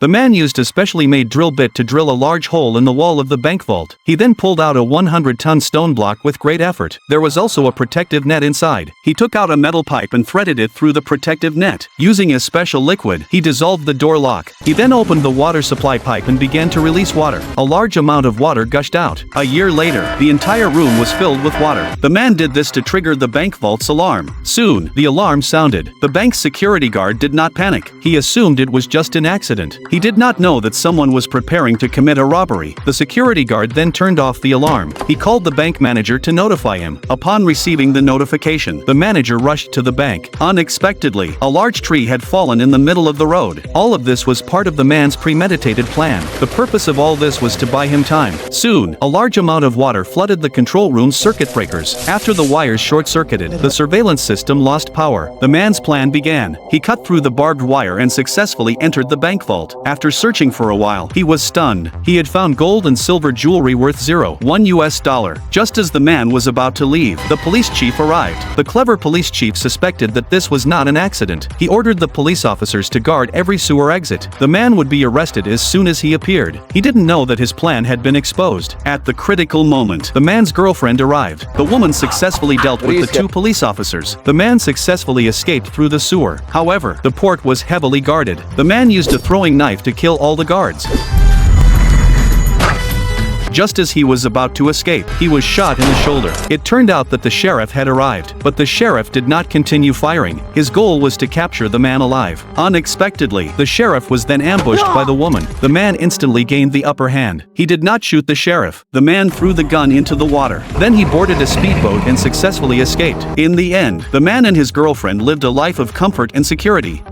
The man used a specially made drill bit to drill a large hole in the wall of the bank vault. He then pulled out a 100-ton stone block with great effort. There was also a protective net inside. He took out a metal pipe and threaded it through the protective net. Using a special liquid, he dissolved the door lock. He then opened the water supply pipe and began to release water. A large amount of water gushed out. A year later, the entire room was filled with water. The man did this to trigger the bank vault's alarm. Soon, the alarm sounded. The bank's security guard did not panic. He assumed it was just an accident. He did not know that someone was preparing to commit a robbery. The security guard then turned off the alarm. He called the bank manager to notify him. Upon receiving the notification, the manager rushed to the bank. Unexpectedly, a large tree had fallen in the middle of the road. All of this was part of the man's premeditated plan. The purpose of all this was to buy him time. Soon, a large amount of water flooded the control room's circuit breakers. After the wires short-circuited, the surveillance system lost power. The man's plan began. He cut through the barbed wire and successfully entered the bank vault. After searching for a while, he was stunned. He had found gold and silver jewelry worth $1. Just as the man was about to leave, the police chief arrived. The clever police chief suspected that this was not an accident. He ordered the police officers to guard every sewer exit. The man would be arrested as soon as he appeared. He didn't know that his plan had been exposed. At the critical moment, the man's girlfriend arrived. The woman successfully dealt with the two police officers. The man successfully escaped through the sewer. However, the port was heavily guarded. The man used a throwing knife to kill all the guards. Just as he was about to escape, he was shot in the shoulder. It turned out that the sheriff had arrived, but the sheriff did not continue firing. His goal was to capture the man alive. Unexpectedly, the sheriff was then ambushed by the woman. The man instantly gained the upper hand. He did not shoot the sheriff. The man threw the gun into the water. Then he boarded a speedboat and successfully escaped. In the end, the man and his girlfriend lived a life of comfort and security.